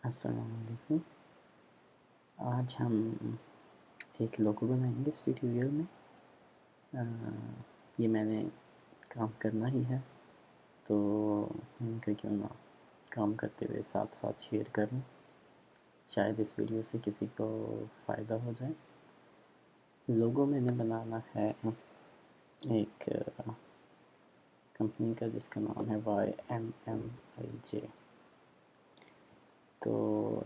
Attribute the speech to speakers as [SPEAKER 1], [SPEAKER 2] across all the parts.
[SPEAKER 1] अस्सलाम वालेकुम। आज हम एक लोगो बनाएंगे इस ट्यूटोरियल में। ये मैंने काम करना ही है, तो इनका क्यों ना काम करते हुए साथ साथ शेयर करूं। शायद इस वीडियो से किसी को फ़ायदा हो जाए। लोगो मैंने बनाना है एक कंपनी का जिसका नाम है YMMIJ। तो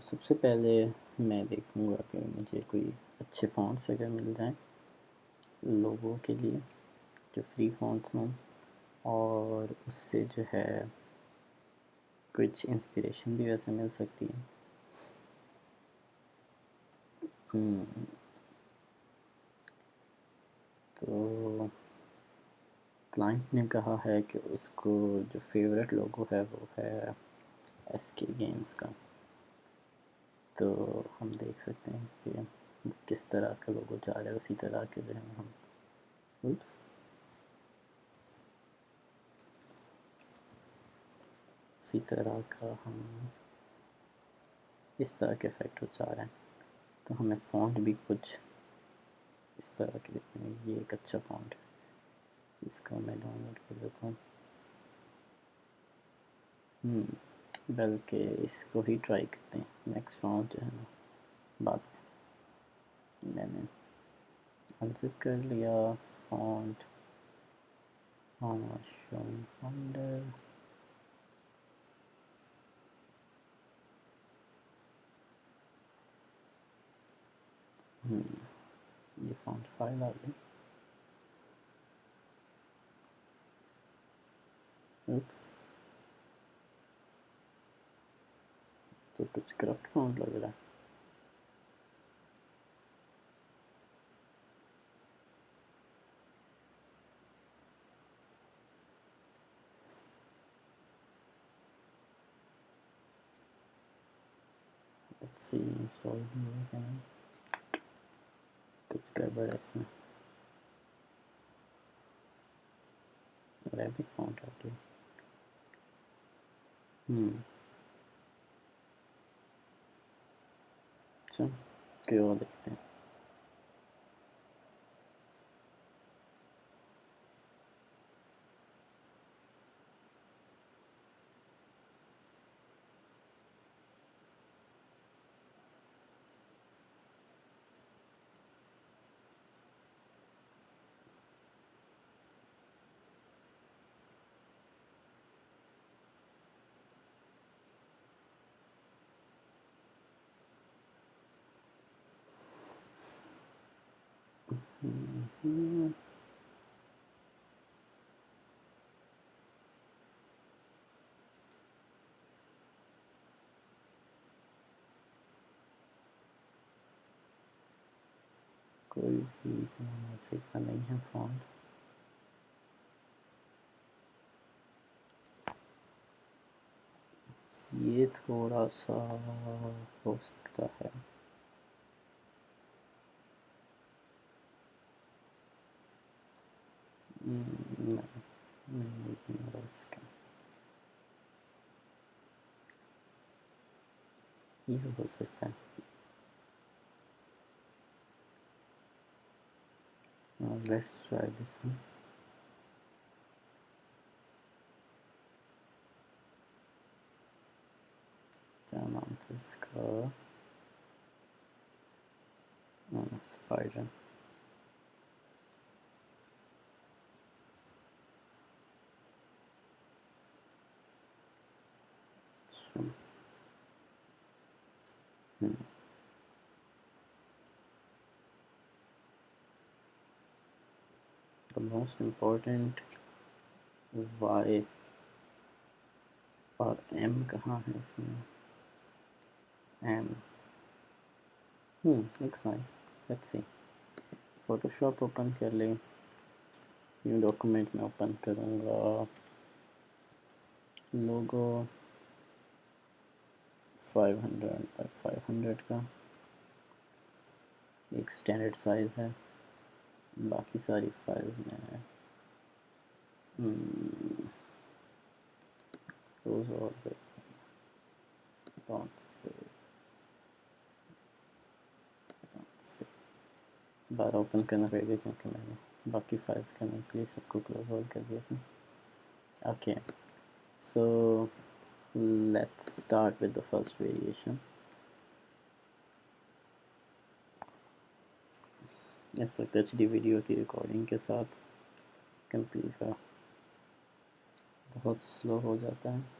[SPEAKER 1] सबसे पहले मैं देखूंगा कि मुझे कोई अच्छे फ़ॉन्ट्स अगर मिल जाएं लोगों के लिए, जो फ्री फ़ॉन्ट्स हों और उससे जो है कुछ इंस्पिरेशन भी वैसे मिल सकती है। तो क्लाइंट ने कहा है कि उसको जो फेवरेट लोगो है वो है SK गेम्स का। तो हम देख सकते हैं कि किस तरह का लोगो चाह रहे हैं, उसी तरह के जो है हम उसी तरह का हम इस तरह के इफेक्ट चाह रहे हैं। तो हमें फ़ॉन्ट भी कुछ इस तरह के देखते हैं। ये एक अच्छा फ़ॉन्ट है, इसको मैं डाउनलोड कर लेता हूँ। बल्कि इसको ही ट्राई करते हैं। नेक्स्ट फ़ॉन्ट जो है ना बाद में मैंने अनज़िप कर लिया फ़ॉन्ट। हाँ, शोइंग फोल्डर। ये फ़ॉन्ट फाइल आ गई। उप्स, तो कुछ करप्ट फ़ॉन्ट लग रहा है। लेट्स सी इंस्टॉल भी हुआ क्या नहीं। कुछ गड़बड़ है इसमें। अरेबिक फ़ॉन्ट आ गया। अच्छा, कोई और देखते हैं। कोई भी इतना मज़े का नहीं है फ़ॉन्ट। ये थोड़ा सा हो सकता है। नहीं, नहीं हो इसका। ये हो सकता है। Let's try this one. क्या नाम था इसका? Spider. The most important Y और M कहाँ है इसमें? M looks nice. Let's see. Photoshop open कर लें। न्यू डॉक्यूमेंट में ओपन करूँगा लोगो 500 बाय 500 का एक स्टैंडर्ड साइज़ है। बाकी सारी फाइल्स में है रोज़ और दोबारा ओपन करना पड़ेगा क्योंकि मैंने बाकी फाइल्स करने के लिए सबको क्लोज आउट कर दिया था। Okay, so let's start with the first variation. इस वक्त HD वीडियो की रिकॉर्डिंग के साथ कंप्यूटर बहुत स्लो हो जाता है।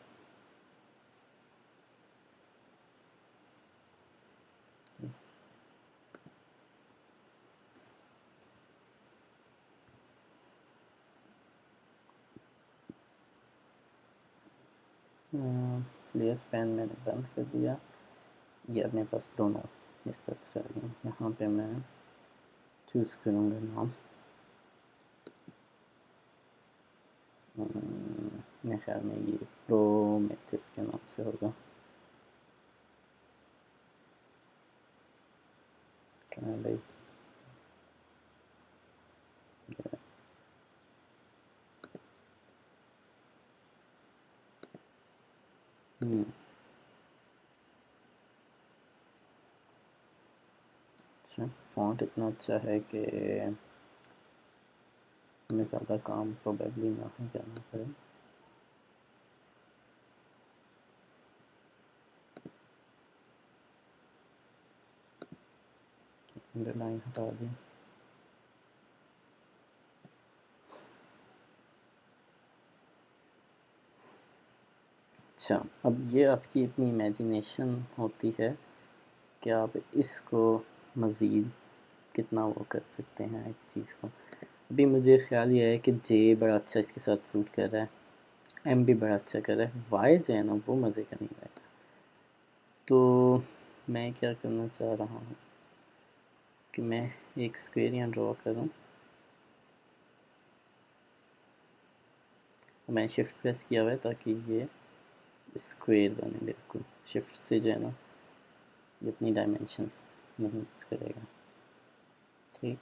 [SPEAKER 1] लेयर स्पैन मैंने बंद कर दिया। ये अपने पास दोनों इस तरह से आ गए। यहाँ पे मैं चूज़ करूँगा नाम, मेरे ख्याल में ये प्रोमेथिस के नाम से होगा। भाई अच्छा, फ़ॉन्ट इतना अच्छा है कि हमें ज़्यादा काम प्रोबेबली ना ही करना पड़े। अंडरलाइन हटा दी। अच्छा, अब ये आपकी इतनी इमेजिनेशन होती है कि आप इसको मज़ीद कितना वो कर सकते हैं एक चीज़ को। अभी मुझे ख्याल ये है कि जे बड़ा अच्छा इसके साथ सूट कर रहा है, एम भी बड़ा अच्छा कर रहा है, वाई जो है ना वो मज़े का नहीं है। तो मैं क्या करना चाह रहा हूँ कि मैं एक स्क्वायर यहाँ ड्रॉ करूँ। मैंने शिफ्ट प्रेस किया हुआ है ताकि ये स्क्वायर बने बिल्कुल। शिफ्ट से जो है ना ये अपनी डायमेंशंस नहीं मिस करेगा, ठीक।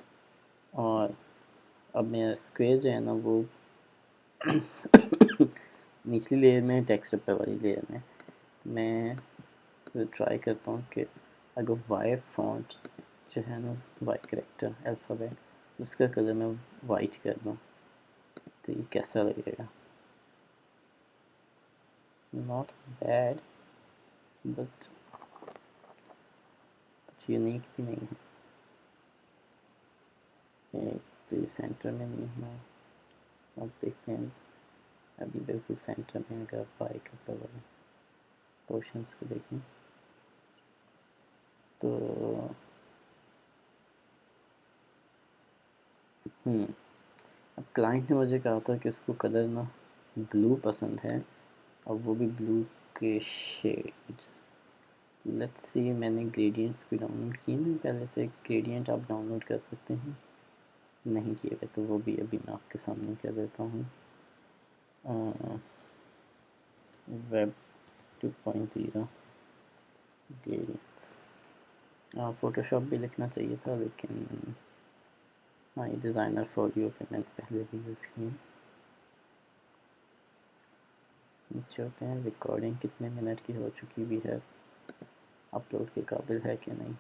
[SPEAKER 1] और अब मेरा स्क्वायर जो है ना वो निचली लेयर में, टेक्स्ट पे वाली लेयर में मैं ट्राई करता हूँ कि अगर वाई फॉन्ट जो है ना, वाई करेक्टर अल्फ़ाबेट, उसका कलर मैं वाइट कर दूँ तो ये कैसा लगेगा। नॉट बैड बट कुछ यूनिक भी नहीं है। एक तो ये सेंटर में नहीं है। अब देखते हैं, अभी बिल्कुल सेंटर में अगर वाई के ऊपर वाले पोर्शंस को देखें तो अब क्लाइंट ने मुझे कहा था कि इसको कलर ना ब्लू पसंद है और वो भी ब्लू के शेड्स। लेट्स सी, मैंने ग्रेडियंट्स भी डाउनलोड किए हैं पहले से। ग्रेडियंट आप डाउनलोड कर सकते हैं, नहीं किए हुए तो वो भी अभी मैं आपके सामने कर देता हूँ। Web 2.0 gradients. फ़ोटोशॉप भी लिखना चाहिए था लेकिन हाँ, ये डिज़ाइनर फॉर यू पे मैंने पहले भी यूज़ किए। नीचे होते हैं रिकॉर्डिंग कितने मिनट की हो चुकी भी है, अपलोड के काबिल है कि नहीं,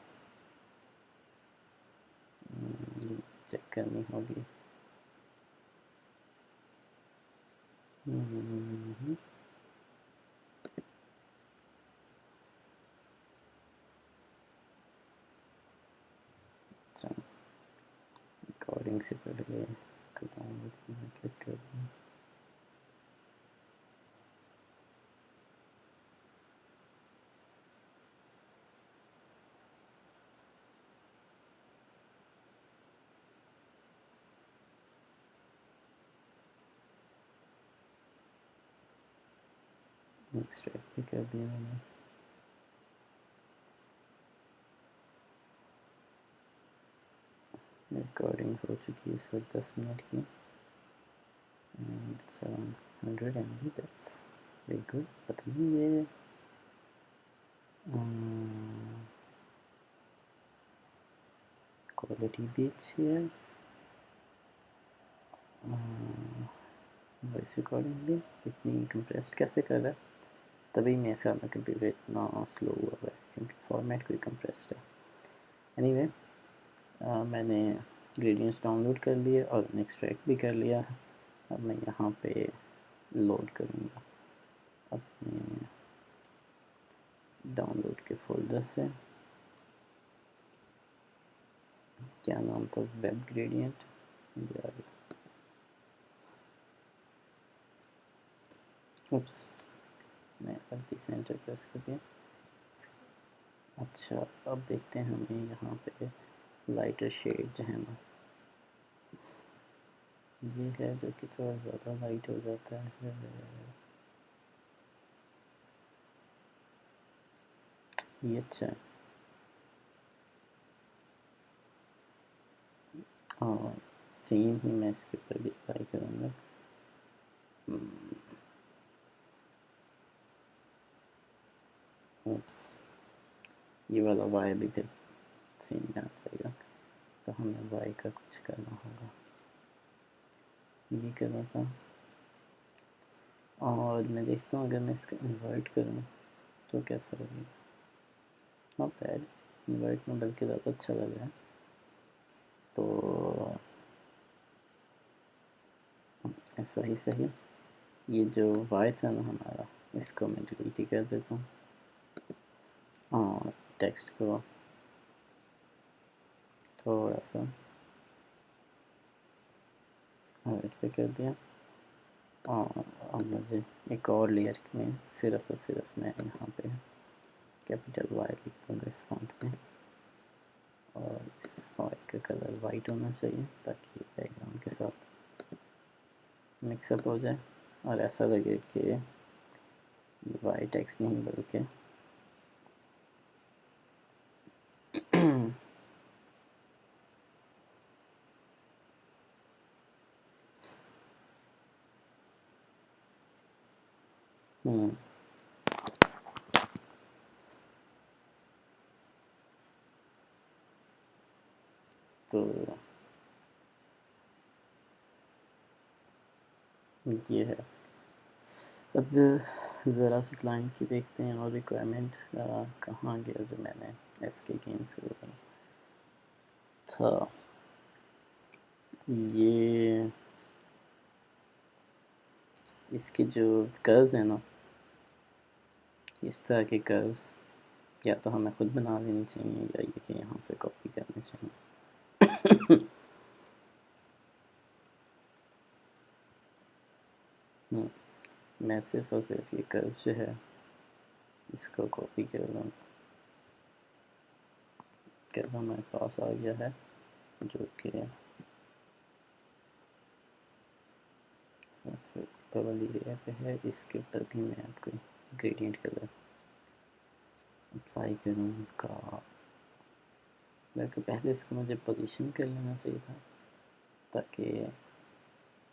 [SPEAKER 1] चेक करनी होगी। अच्छा, रिकॉर्डिंग से पहले इसको डाउनलोड करना क्लिक कर दूँ। एक्सट्रैक्ट भी कर दिया मैंने। रिकॉर्डिंग हो चुकी है सर 10 मिनट की, and 700 MB, that's very good. पता नहीं ये क्वालिटी भी अच्छी है, वॉइस रिकॉर्डिंग भी। इतनी कंप्रेस्ड कैसे कर रहा है, तभी मेरे ख्याल में कंप्यूटर इतना स्लो हुआ है क्योंकि फॉर्मेट कोई कंप्रेस्ड है। एनीवे मैंने ग्रेडियंट्स डाउनलोड कर लिए और एक्सट्रैक्ट भी कर लिया है। अब मैं यहाँ पे लोड करूँगा अपने डाउनलोड के फोल्डर से। क्या नाम था, वेब ग्रेडियंट। उप्स, मैं गलती से एंटर प्रेस कर दिया। अच्छा, अब देखते हैं हमें यहाँ पे लाइटर शेड जो है ना, ये है जो कि थोड़ा ज़्यादा लाइट हो जाता है। ये अच्छा है। हाँ, सेम ही मैं इसके ऊपर भी अप्लाई करूँगा। ये वाला वाई भी फिर सेम में आ जाएगा, तो हमें वाई का कुछ करना होगा। ये करना था। और मैं देखता हूँ अगर मैं इसका इन्वर्ट करूँ तो कैसा लगेगा। नॉट बैड, इन्वर्ट में बल्कि ज़्यादा अच्छा लग रहा है। तो ऐसा ही सही। ये जो वाई था ना हमारा, इसको मैं डिलीट ही कर देता हूँ। हाँ, टेक्स्ट को थोड़ा सा हाइट पे कर दिया। अब मुझे एक और लेयर में सिर्फ और सिर्फ मैं यहाँ पे कैपिटल वाई लिख दूँगा इस फॉन्ट में, और इस फॉन्ट का कलर वाइट होना चाहिए ताकि बैकग्राउंड के साथ मिक्सअप हो जाए और ऐसा लगे कि ये वाई टेक्स्ट नहीं बल्कि तो ये है। अब ज़रा सी क्लाइंट की देखते हैं और रिक्वायरमेंट कहाँ गया जो मैंने एसके गेम्स के बोला था। ये इसके जो कर्व्स हैं ना, इस तरह के कर्व्स या तो हमें खुद बना लेनी चाहिए या ये कि यहाँ से कॉपी करनी चाहिए। मैं सिर्फ और सिर्फ ये कर्व जो है इसको कॉपी कर लूँ। कर्व हमारे पास आ गया है जो कि सबसे ऊपर वाली लेयर पे है। इसके ऊपर भी मैं आपको ग्रेडियंट कलर अप्लाई करूँगा। बल्कि पहले इसको मुझे पोजीशन कर लेना चाहिए था ताकि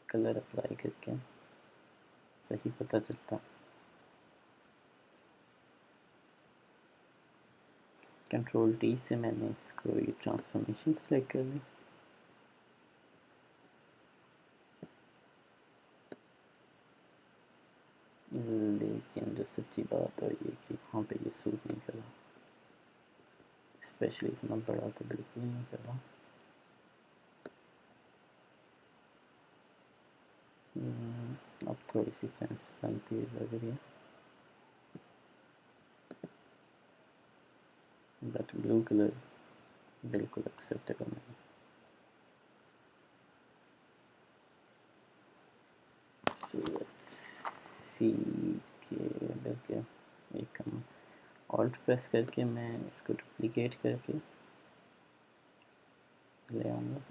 [SPEAKER 1] कलर अप्लाई करके सही पता चलता। कंट्रोल टी से मैंने इसको ये ट्रांसफॉर्मेशन सेलेक्ट कर ली। लेकिन जो सच्ची बात है ये कि यहाँ पे ये सूट नहीं कर रहा, स्पेशली इतना बड़ा तो बिल्कुल नहीं कर रहा। अब थोड़ी सी सेंस बनती लग रही है, बट ब्लू कलर बिल्कुल एक्सेप्टेबल नहीं। सो लेट्स सी के बल्कि एक हम ऑल्ट प्रेस करके मैं इसको डुप्लिकेट करके ले आऊँगा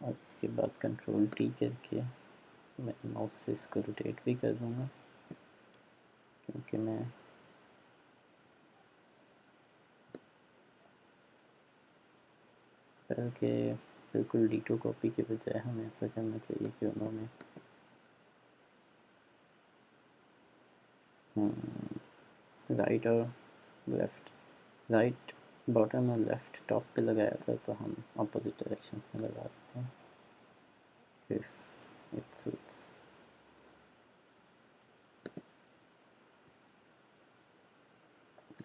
[SPEAKER 1] और इसके बाद कंट्रोल टी करके मैं माउस से इसको रोटेट भी कर दूँगा क्योंकि मैं बल्कि बिल्कुल डिटो कॉपी के बजाय हमें ऐसा करना चाहिए कि उन्होंने राइट और लेफ़्ट, राइट बॉटम और लेफ़्ट टॉप पे लगाया था, तो हम अपोजिट डायरेक्शंस में लगा देते हैं इफ इट सूट्स।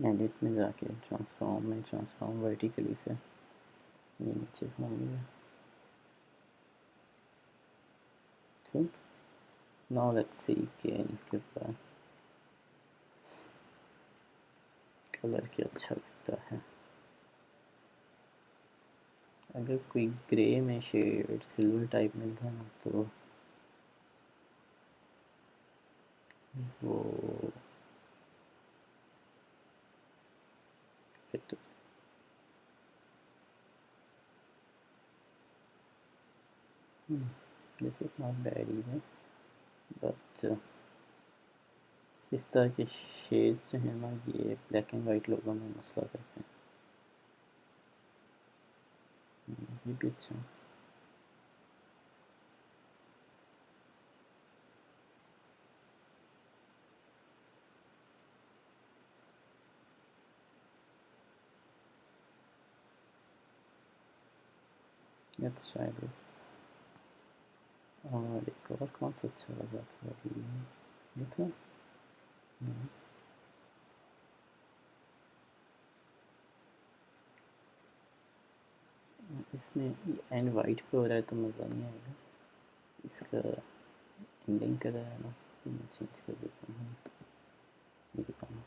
[SPEAKER 1] एडिट में जाके ट्रांसफॉर्म में ट्रांसफॉर्म वर्टिकली से ये नीचे होंगे। थिंक नाउ लेट्स सी कि इनके ऊपर कलर क्या अच्छा लगता है। अगर कोई ग्रे में शेड सिल्वर टाइप मिल जाए ना तो वो fit. This is not bad even, but इस तरह के शेड्स जो है ना ये ब्लैक एंड वाइट लोगों में मसला करते हैं। ये भी अच्छा। Let's try this. और एक और कौन सा अच्छा लगा था अभी, ये था। इसमें एंड वाइट पे हो रहा है तो मज़ा नहीं आएगा। इसका एंडिंग कलर है ना, मैं चेंज कर देता हूँ। ये दिखाना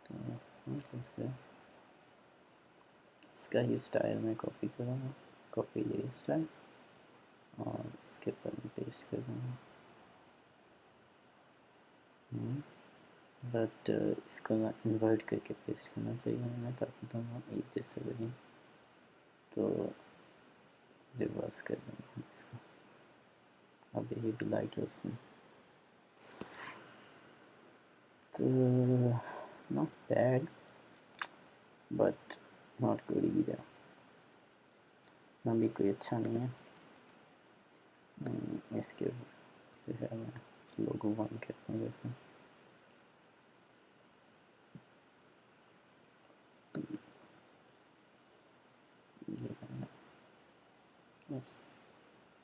[SPEAKER 1] तो इसका ही स्टाइल में कॉपी करूँगा, कॉपी ये स्टाइल और इसके ऊपर मैं पेस्ट कर दूँगा। बट इसको ना इन्वर्ट करके पेस्ट करना चाहिए हमें ताकि दोनों एक जैसे बने। तो रिवर्स कर देंगे इसका। अब यही भी लाइट है उसमें तो not bad but not good either. ना भी कोई अच्छा नहीं है। इसके जो है मैं लोगो वन कहता हूँ जैसे।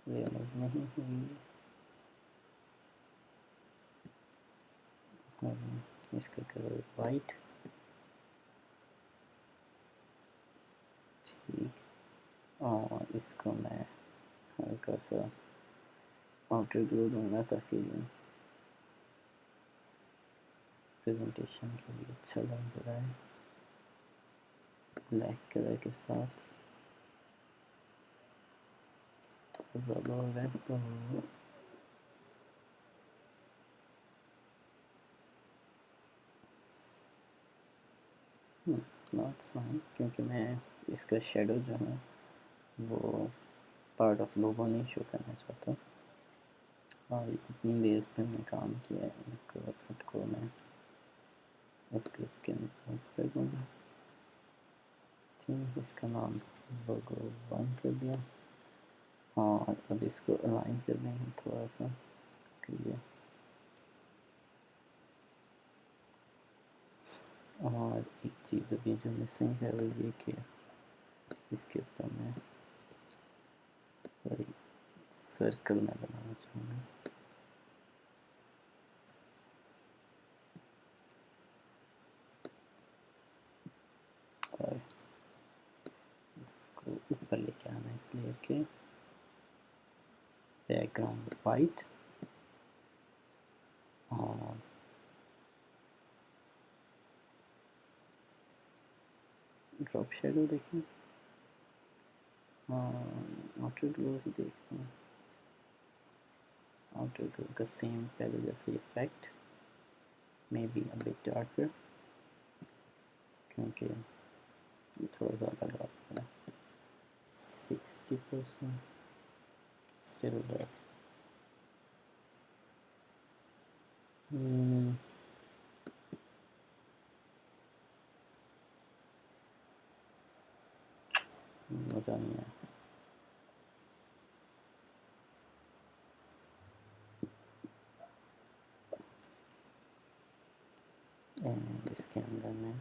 [SPEAKER 1] ये नहीं हुई। इसका कलर वाइट, ठीक। और इसको मैं हल्का सा आउटर ग्लो दूंगा ताकि प्रेजेंटेशन के लिए अच्छा लग रहा है ब्लैक कलर के साथ। तो ज़्यादा हो रहा है तो नॉट फाइन, क्योंकि मैं इसका शेडो जो है वो पार्ट ऑफ लोगो नहीं शो करना चाहता। और इतनी लेयर्स पे मैंने काम किया है, इनको सबको मैं इस ग्रुप के अंदर कर दूँगा। ठीक, इसका नाम लोगो वन कर दिया। और अब इसको अलाइन कर देंगे थोड़ा सा क्लियर। और एक चीज़ अभी जो मिसिंग है वो ये कि इसके ऊपर मैं वही सर्कल में बनाना चाहूँगा। और इसको ऊपर लेके आना है इस लेयर के। बैकग्राउंड वाइट और ड्रॉप शेडो देखिए। आउटर ग्लो भी देखते हैं। आउटर ग्लो का सेम पहले जैसे effect, may be a bit darker क्योंकि ये थोड़ा ज़्यादा डार्क है। 60% स्टिल डार्क। मज़ा नहीं आया। इसके अंदर में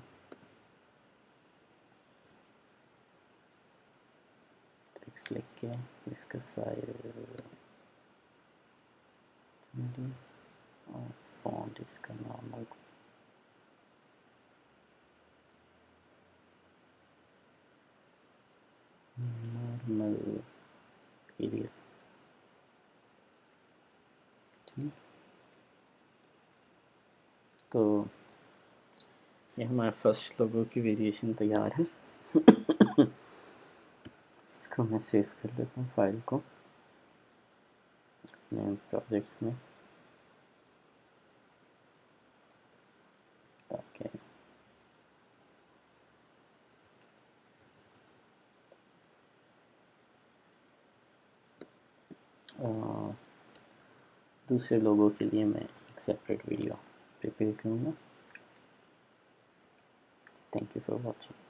[SPEAKER 1] टेक्स्ट लिख के इसका साइज और फॉन्ट इसका नॉर्मल एरियल। तो ये हमारा फर्स्ट लोगो की वेरिएशन तैयार है। इसको मैं सेव कर लेता हूँ फाइल को अपने प्रोजेक्ट्स में, ताकि दूसरे लोगों के लिए मैं एक सेपरेट वीडियो प्रिपेयर करूँगा। Thank you for watching.